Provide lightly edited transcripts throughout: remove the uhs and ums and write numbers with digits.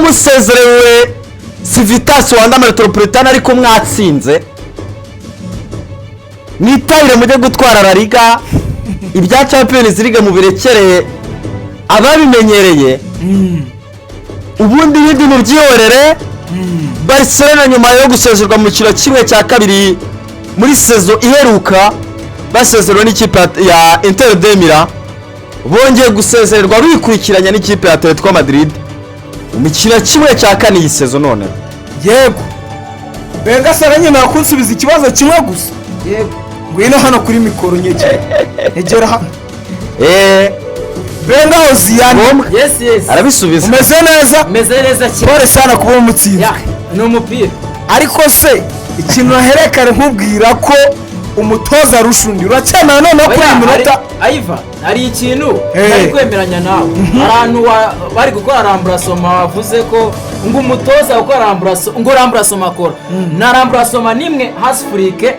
musezerewe Civitas Rwanda Metropolitano ariko mwatsinze nitayire mujye gutwara La Liga ibya Champions League mu birekereye ababimenyereye ubundi ibindi mu byiyorere Barcelona nyuma yo gusezerwa mu kiro kimwe cya kabiri muri sezo iheruka basezerwa n'ikipe ya Inter de Milan bongeye gusezererwa bikurikiranya n'ikipe ya Atletico Madrid mu kiro kimwe cya kane iyi sezo none yego benga saranye nakunsubiza ikibazo kimwe gusa yego ngwino hano kuri mikoro nyegera hano benga Oziyani yes arabisubiza umeze neza cyane sana kuba umutsinzi ni umupira ariko se ikintu naherekare nkubwira ko umutoza rushundi uracyana none kuri minota Aiva hari ikintu ari kwemeranya nawe abantu bari gukora ramburasoma bavuze ko ngo umutoza ukora ramburasoma akora na ramburasoma nimwe Hasfrike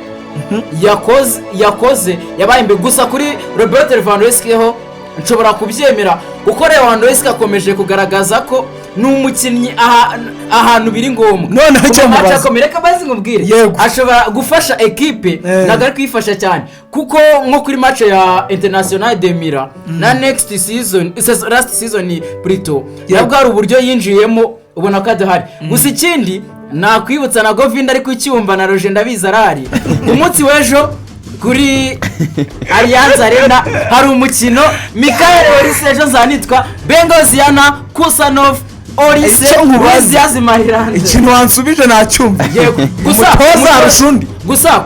yakoze yabaye imbe gusa kuri Robert Lewandowski ho nshobora kubyemera kuko Lewandowski akomeje kugaragaza ko n'umukinnyi ahantu biri ngombwa none cyo akomereka bazi ngubwire ashobora gufasha equipe nagari kwifasha cyane kuko nko kuri match ya International de Milan na next season last season Prito yabwo ari uburyo yinjiyemo ubona ko adahari gusa ikindi nakwibutsa na Govinda ari kucyumva na Roger ndabiza arari umunsi wejo kuri Allianz Arena hari umukino Michael Olise ejo zanitwa Bengoziana Kusanov Olise Ubaziazi Marirande ikintu wansubije nacyumva yego umutoza rushundi gusa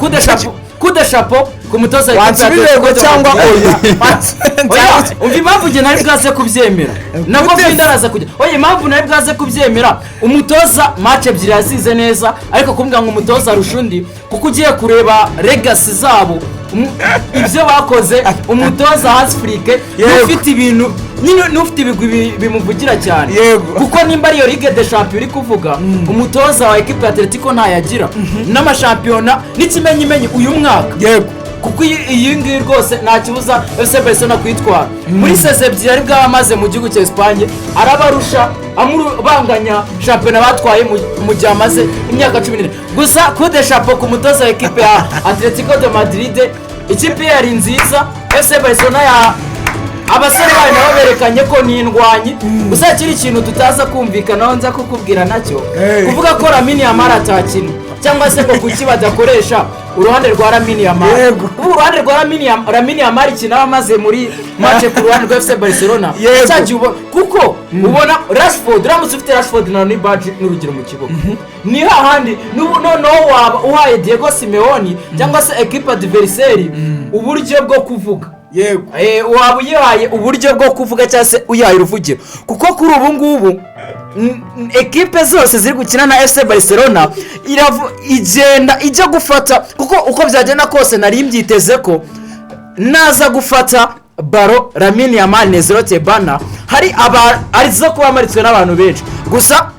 kudeshapo ku mutoza wansubije cyangwa oya umva impamvu nge nari bwaze kubyemera nako Vindaraza kujya oya impamvu nari bwaze kubyemera umutoza match ebyiri yazize neza ariko kumbwa ngo umutoza rushundi kuko ugiye kureba legacy zabo ibyo bakoze umutoza Hasfrike ufite ibintu n'ufite ibigwi bimuvugira cyane kuko nimba ariyo Ligue des Champions uri kuvuga umutoza wa equipe ya Atletico ntayagira n'amashampiyona n'ikimenyimenyi uyu mwaka kuko iyi ngiyi rwose nta kibuza FC Barcelona kwitwara muri seze ebyiri ari bwamaze mu gihugu cya Espagne arabarusha banganya shampiyona batwaye mu gihe amaze imyaka 14 gusa kude chapeau ku mutoza wa equipe ya Atletico de Madrid ikipe yari nziza FC Barcelona ya abasore bayo nabo berekanye ko ni indwanyi gusa kiri ikintu tutaza kumvikanaho nza kukubwira nacyo kuvuga ko Lamine Yamal atakina cyangwa se ngo kuki badakoresha uruhande rwa Lamine Yamal uruhande rwa Lamine Yamal kinaba maze muri match ku ruhande rwa FC Barcelona cyagiye kuko ubona Rashford uramutse ufite Rashford na ni badge n'urugero mu kibuga ni hahandi noneho waba uhaye Diego Simeone cyangwa se equipe adversaire uburyo bwo kuvuga yego waba uyihaye uburyo bwo kuvuga cyangwa se uyihaye uruvugiro kuko kuri ubu ngubu equipe zose ziri gukina na FC Barcelona igenda ijya gufata kuko uko byagenda kose nari mbyiteze ko naza gufata baro Lamine Yamal Nezerote bana hari arizo kuba maritswe n'abantu benshi gusa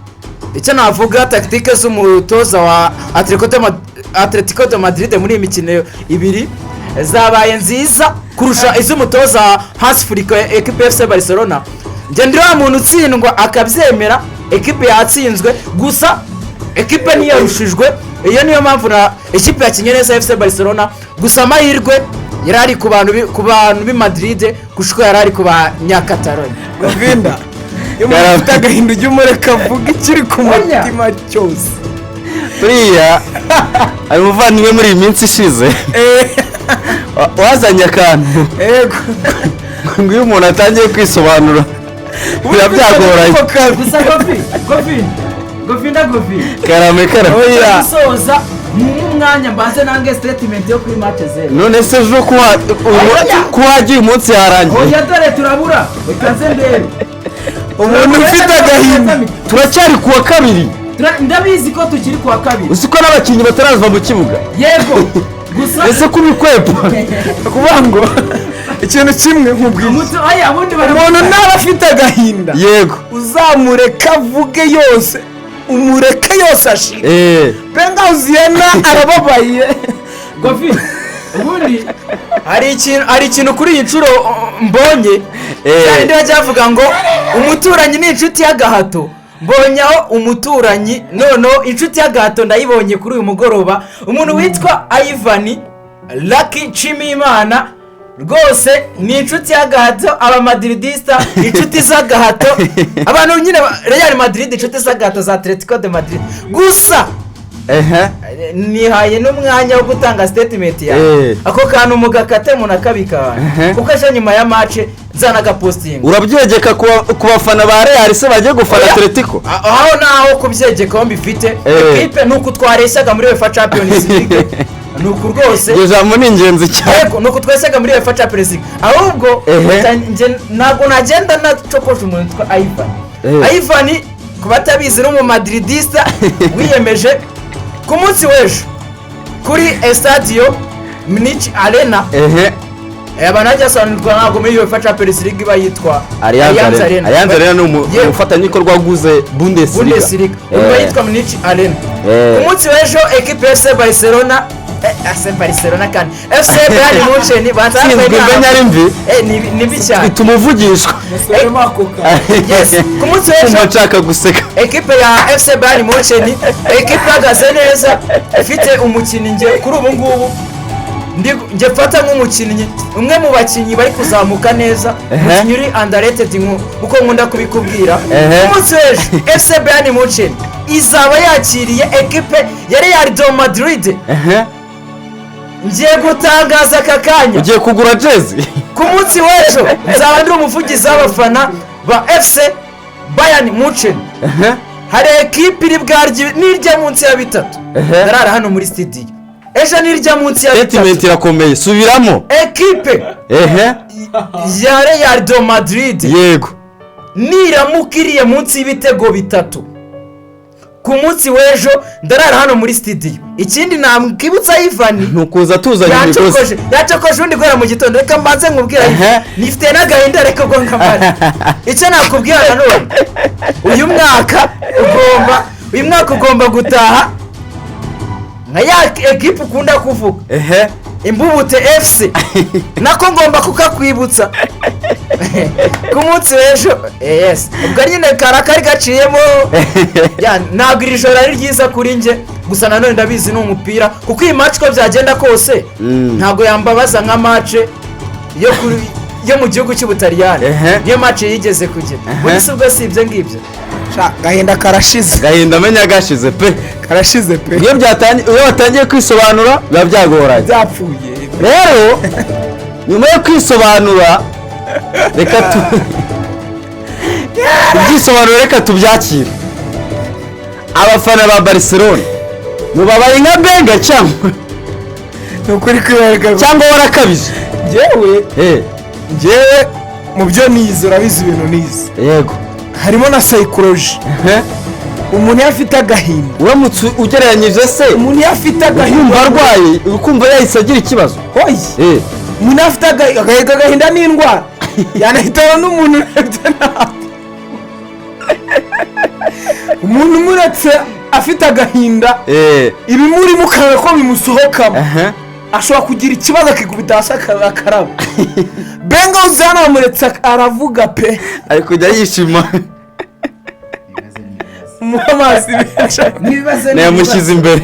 icyo navuga tactique z'umutoza wa Atletico de Madrid muri imikino ibiri zabaye nziza kurusha iz'umutoza Hasfrike equipe FC Barcelona ngendera umuntu utsindwa akabyemera equipe yatsinzwe gusa equipe niyo yarushijwe iyo niyo mpamvu na equipe yakinye neza FC Barcelona gusa amahirwe yarari ku bantu bi Madrid gushiko yarari ku banyakatalonya Govinda yumufite agahinda ujyumureka vuga ikiri ku mutima cyose buriya ari muvandimwe muri iyi minsi ishize wazanye akantu ngo iyo umuntu atangiye kwisobanura biba byagoranye gusa Govinda karame gusoza mwanya mbanze nange statement yo kuri match zero none se jo kuhagiye umunsi yarangiye oya dore turabura ikaze ndebe umuntu ufite agahinda turacyari kuwa kabiri ndabizi ko tukiri kuwa kabiri usiko n'abakinnyi bataraza mu kibuga yego gusa ese kubikwepa kuvuga ngo ikintu kimwe nkubwiye umuntu naba afite agahinda yego uzamureka avuge yose umureke yose ashire Bengoziana arababaye Gofi ubundi hari ikintu kuri iyi nshuro mbonye kandi bajyavuga ngo umuturanyi ni inshuti y'agahato mbonyaho umuturanyi noneho inshuti y'agahato ndayibonye kuri uyu mugoroba umuntu witwa Ivan Lucky Nshimiyimana rwose ni inshuti y'agahato abamadridista inshuti z'agahato abantu nyine Real Madrid inshuti z'agahato za Atletico de Madrid gusa nihaye n'umwanya wo gutanga statement yawe ako kantu mugakate munakabika kuko ejo nyuma ya match zanaga posting urabyegeka ku bafana ba Real se bagiye gufana Atletico aho naho kubyegeka ho mbifite equipe nuko twareshyaga muri UEFA Champions League nuko rwose iyo jambo ni ingenzi cyane nuko tweshyaga muri UEFA Champions League ahubwo ntabwo nagenda nacokoje umuntu twa Ivan kubatabizi no mu Madridista wiyemeje ku munsi w'ejo kuri Estadio Munich Arena abantu bajyasanirwa ntabwo muri UEFA Champions League bayitwa Allianz Arena ni umufatanyabikorwa waguze Bundesliga ubu yitwa Munich Arena ku munsi w'ejo equipe ya FC Barcelona kandi FC Bayern Munich ni bicyane bituma uvugishwa ku munsi w'ejo nshaka guseka equipe ya FC Bayern Munich equipe ihagaze neza ifite umukinnyi nge kuri ubu ngubu nge mfata nk'umukinnyi umwe mu bakinnyi bari kuzamuka neza umukinnyi uri underrated uko nkunda kubikubwira ku munsi w'ejo FC Bayern Munich izaba yakiriye equipe ya Real Madrid ngiye gutangaza aka kanya ugiye kugura jezi ku munsi w'ejo nzaba ndi umuvugizi w'abafana ba FC Bayern Munich hari ekipe iri bwaryo n'irya munsi ya 3 ndarara hano muri studio ejo n'irya munsi ya 3 statement irakomeye subiramo ekipe ya Real Madrid yego niramukiriye munsi y'ibitego 3 ku munsi w'ejo ndarara hano muri studio ikindi namwibutsa Ivan nukuza tuzanye imigozi yacokoje undi gwera mu gitondo reka mbanze nkubwira nifite n'agahinda reka ngo nkamara icyo nakubwira none uyu mwaka ugomba gutaha nka ya equipe ukunda kuvuga Imbubute FC nako ngomba kukakwibutsa ku munsi w'ejo ubwo nyine karakari gaciyemo ntabwo iri joro ari ryiza kuri nge gusa nanone ndabizi ni umupira kuko iyi match ko byagenda kose ntabwo yambabaza nka match yo mu gihugu cy'Ubutaliyani niyo match yigeze kugera muri se ubwo si ibyo ngibyo gahinda karashize gahinda amenya gashize pe karashize pe iyo watangiye kwisobanura biba byagoranye byapfuye rero nyuma yo kwisobanura reka ibyisobanuro reka tubyakire abafana ba Barcelona mubabaye nka Benga cyangwa nukuri kwibarika cyangwa warakabije njyewe mu byo nize urabizi ibintu nize yego harimo na psychology umuntu yafite agahinda uramutse ugereranyije se umuntu yafite agahinda ukumva arwaye ukumva yahise agira ikibazo hoye umuntu afite agahinda n'indwara yanahitana n'umuntu urebye nabi umuntu umuretse afite agahinda ibimurimo ukabona ko bimusohokamo ashobora kugira ikibazo akikubita hasi akaraba Benga uzana wamuretse aravuga pe ari kujya yishima amazi yamushyize imbere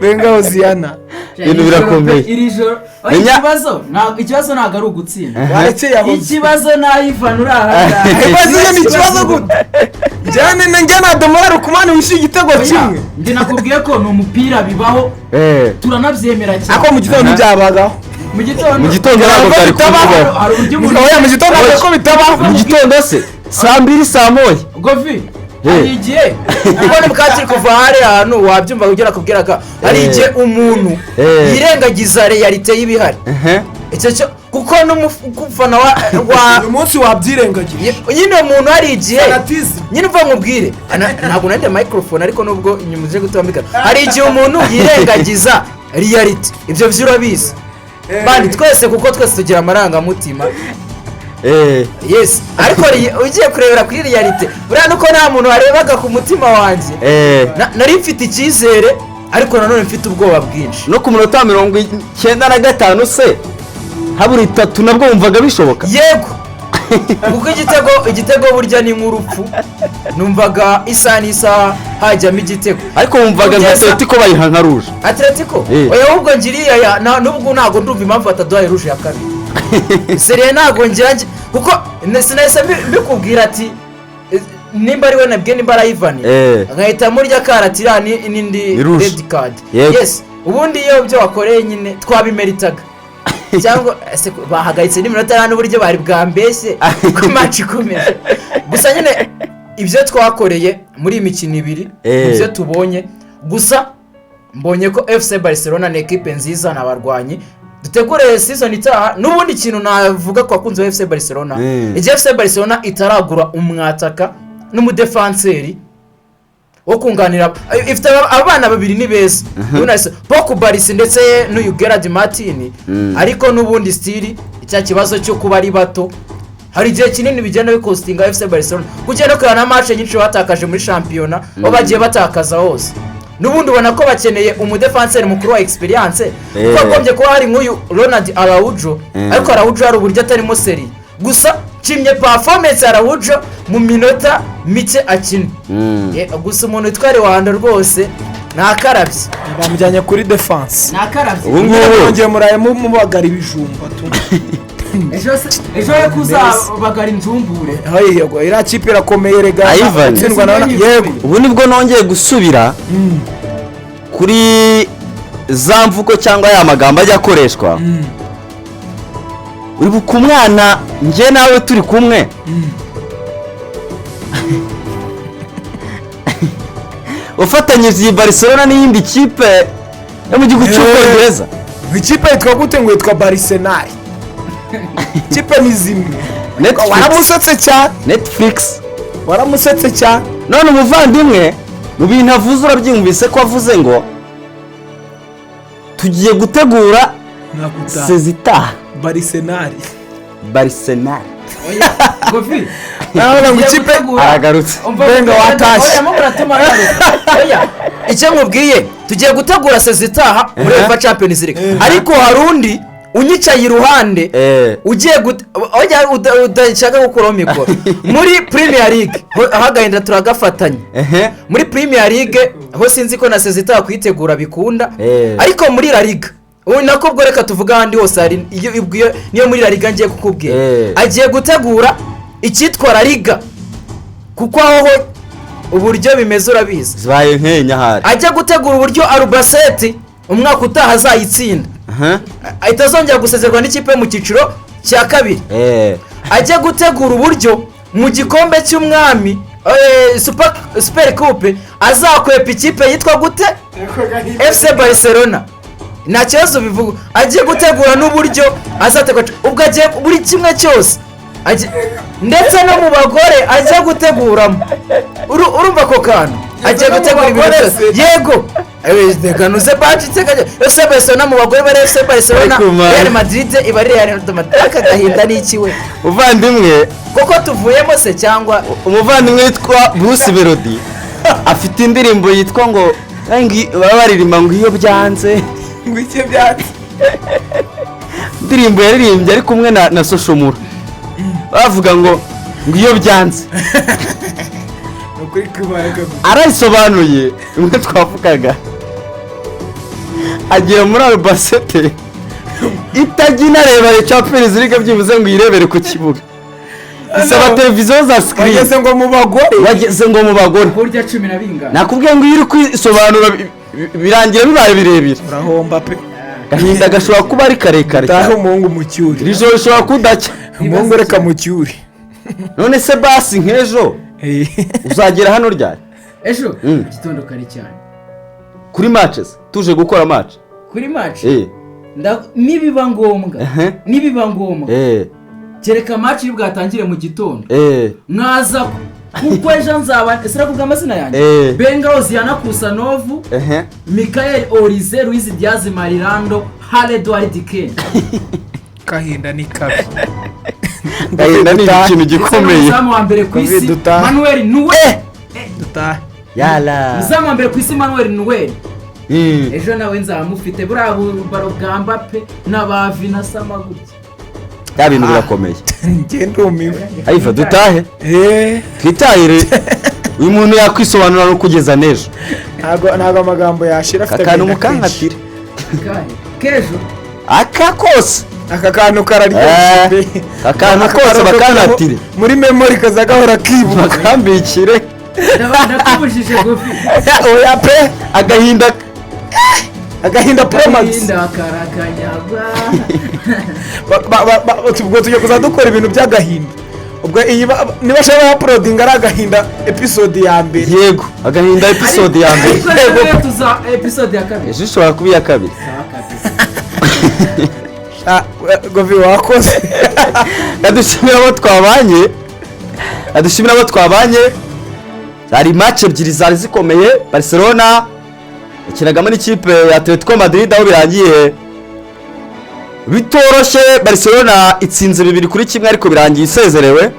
Benga uzana ibintu birakomeye iri joro ikibazo ntabwo ari ugutsinda ikibazo naho Ivan uri aha ni ikibazo gute njye na Domara kumana wishyuye igitego kimwe ndi nakubwiye ko ni umupira bibaho turanabyemera cyane ako mu gitondo byabagaho mu gitondo ntabwo byari kubaho hari uburyo mu gitondo ko bitabaho mu gitondo se saa 2 saa 1 Govi hari igihe ubona bwakiri kuva hari ahantu wabyumva ugera kubwiraga hari igihe umuntu yirengagiza realite y'ibihari icyo cyo kuko n'umufana wa umunsi wabyirengagiye nyine umuntu hari igihe nyine uva nkubwire ntabwo nande microphone ariko nubwo inyuma uje gutambika hari igihe umuntu yirengagiza realite ibyo by'urabizi bandi twese kuko twese tugira amarangamutima yes ariko ugiye kurebera kuri realite buriya nuko nta muntu warebaga ku mutima wanjye nari mfite icyizere ariko nanone mfite ubwoba bwinshi no ku minota 95 se habura 3 nabwo wumvaga bishoboka yego kuko igitego burya ni nk'urupfu. Numvaga isaha n'isaha hajyamo igitego, ariko wumvaga nka Atletico bayiha nka rouge. Atletico oya ahubwo ngiriya nubwo ntago ndumva impamvu bataduhaye rouge ya kabiri. Serie ntago ngirange kuko sinahise mbikubwira ati nimba ari we nabwiye nimba ari Ivan agahita murya karatira n'indi red card. Yes ubundi iyo byo wakoreye nyine twabimeritaga cyangwa bahagaritse n'iminota y'ano buryo bari bwambeshye ko match ikomeje. Gusa nyine ibyo twakoreye muri imikino ibiri ibyo tubonye, gusa mbonye ko FC Barcelona ni equipe nziza n'abarwanyi dutegure season itaha. N'ubundi kintu navuga ko akunze FC Barcelona igihe FC Barcelona itaragura umwataka n'umudefenseri wo kunganira, ifite abana babiri ni beza Poko Barisi ndetse n'uyu Gerard Martin, ariko n'ubundi stili icya kibazo cyo kuba ari bato hari igihe kinini bigenda bikostinga FC Barcelona kugenda ko na match nyinshi batakaje muri championa bo bagiye batakaza hose. N'ubundi ubona ko bakeneye umudefenseri mukuru wa experience kuko agombye kuba hari nk'uyu Ronald Araujo, ariko Araujo hari uburyo atarimo seri gusa kimye performance Araujo mu minota mike akina. Gusa umuntu utware wahanda rwose nakarabye bamujyanye kuri defense nakarabye ubu ngubu ngiye muraye mubagara ibijumba tu ejo kuzabagara injumbure. Yego ira kipe irakomeye rega utsindwa na yego. Ubu nibwo nongeye gusubira kuri za mvugo cyangwa ya magambo ajya akoreshwa. Uri bukumwana nje nawe turi kumwe ufatanyije iyi Barcelona n'iyindi kipe yo mu gihugu cy'Ubwongereza. Ikipe yitwa gute ngo yitwa Barcelona? Kipe ni zimwe. Waramusetse cyane Netflix waramusetse cyane. None umuvandimwe mu bintu avuze urabyumvise ko avuze ngo tugiye gutegura sezita Barcelona. Gofi naho ngo ikipe aragarutse benga watashye. Icyo mubwiye tugiye gutegura sezitaha muri UEFA Champions League, ariko harundi unyicaye iruhande ugiye udashaka gukuraho mikoro muri Premier League ahagahinda turagafatanya. Muri Premier League aho sinzi ko na sezitaha kwitegura bikunda, ariko muri La Liga ubu nako bwo reka tuvuga ahandi hose hari niyo muri La Liga ngiye kukubwira agiye gutegura icyitwa La Liga kuko aho uburyo bimeze urabizi zibaye nkenya hari ajya gutegura uburyo Albacete umwaka utaha azayitsinda itazongera gusezerwa n'ikipe mu cyiciro cya kabiri. Ajya gutegura uburyo mu gikombe cy'umwami Super Coupe azakwepa ikipe yitwa gute FC Barcelona. Nta kibazo bivuga agiye gutegura n'uburyo azategura ubwo agiye buri kimwe cyose ndetse no mu bagore ajya guteguramo urumva ko kantu agiye gutegura ibintu yego ganuze baci teganya FC Barcelona mu bagore bari FC Barcelona Real Madrid ibari Real Madrid akagahinda n'iki we uvandimwe koko tuvuyemo se cyangwa umuvandimwe witwa Bruce Melody afite indirimbo yitwa ngo baririmba ngo iyo byanze ngwike byatsi. Indirimbo yaririmbye ari kumwe na Soshomura bavuga ngo iyo byanze ukuri kubaga arayisobanuye imwe twavugaga agiye muri Albacete itagina reba Champions League byibuze ngo irebere ku kibuga isaba televiziyo za screen wageze ngo mu bagore burya 10 na bingana nakubwiye ngo iri kwisobanura birangira bibaye birebire urahomba pe gahinda gashobora kuba ari karekare taho umuhungu mu cyuri rijoro shobora kudacya umuhungu reka mu cyuri. None se basi nk'ejo uzagera hano ryari? Ejo gitondo kare cyane kuri matches tuje gukora match kuri match nibiba ngombwa kereka match bwatangire mu gitondo mwaza kuko ejo nzaba siravuga amazina yanjye Benga Oziana Kusanovu Michael Olize Luis Diaz Marilando Hale Edward Ken kahinda ni kabi gahinda ni ikintu gikomeye zamu wa mbere ku isi Manuel Neuer yala zamu wa mbere ku isi Manuel Neuer ejo nawe nzamufite burabaro bwa Mbappe n'abavi na Samagutse ya bintu birakomeye. ngende umiwe Aiva dutahe twitahire uyu muntu yakwisobanura no kugeza nejo ntago amagambo yashira afite akantu mukankatire kejo aka kose aka kantu kararyoshye akantu kose bakankatire muri memory kazagahora kibuka bakambikire ndakubujije Gofi oya pe agahinda promax karakanyagwa ubwo tujye kuza dukora ibintu by'agahinda ubwo iyi niba shaka uploading ari agahinda episode ya mbere yego agahinda episode ya mbere yego tuza episode ya kabiri ejo ishobora kuba iya kabiri Govi wakoze adushimira abo twabanye hari match ebyiri zari zikomeye. Barcelona ikinagamo n'ikipe ya Atletico Madrid aho birangiye bitoroshye. Barcelona itsinze 2-1 ariko birangiye isezerewe,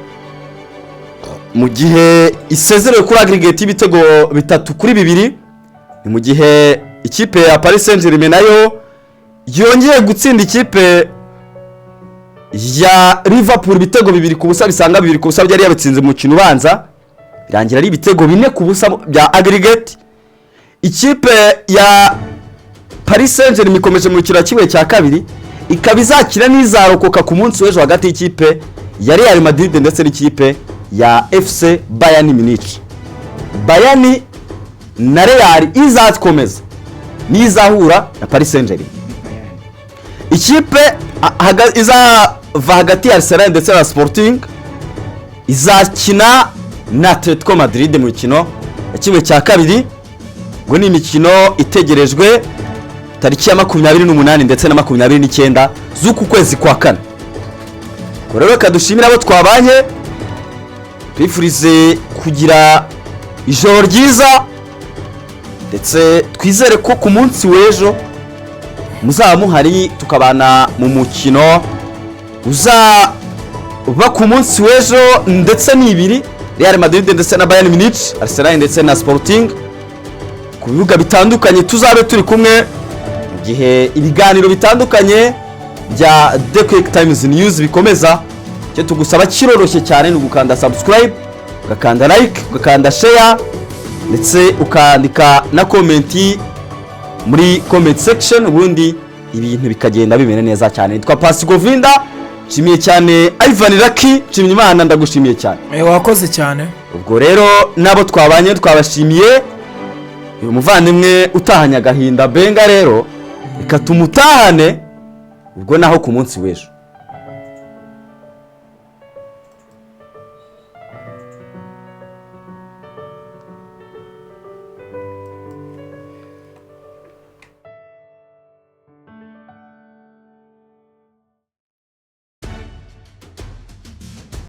mu gihe isezerewe kuri aggregate y'ibitego 3-2. ni mu gihe ikipe ya Paris Saint-Germain nayo yongeye gutsinda ikipe ya Liverpool ibitego 2-0 bisanga 2-0 byari yabitsinze mu mukino ubanza, birangira ari ibitego 4-0 bya aggregate. Ikipe ya Paris Saint-Germain ikomeje mu kiraro kimwe cya kabiri, ikaba izakira n'izarokoka ku munsi w'ejo hagati y'ikipe ya Real Madrid ndetse n'ikipe ya FC Bayern Munich. Bayern na Real izakomeza n'izahura na Paris Saint-Germain. Ikipe izava hagati ya Arsenal ndetse na Sporting izakina na Atletico Madrid mu mukino ya kimwe cya kabiri. Ngo ni imikino itegerejwe tariki ya 28 ndetse na 29 z'uku kwezi kwa kane. Rero kadushimira abo twabanye, twifurize kugira ijoro ryiza ndetse twizere ko ku munsi w'ejo muzaba muhari tukabana mu mukino uzaba ku munsi w'ejo ndetse n'ibiri Real Madrid ndetse na Bayern Munich, Arsenal ndetse na Sporting ku bibuga bitandukanye. Tuzabe turi kumwe mu gihe ibiganiro bitandukanye bya The Quick Times News bikomeza. Cyo tugusaba kiroroshye cyane ni ugukanda subscribe, ugakanda like, ugakanda share ndetse ukandika na comment muri comment section, ubundi ibintu bikagenda bimene neza cyane. Nitwa Pasi Govinda, nshimiye cyane Ivan Lucky, nshimiye Imana, ndagushimiye cyane. Wakoze cyane. Ubwo rero nabo twabanye twabashimiye. Uyu muvandimwe utahanya agahinda Benga rero reka tumutahane ubwo naho ku munsi w'ejo.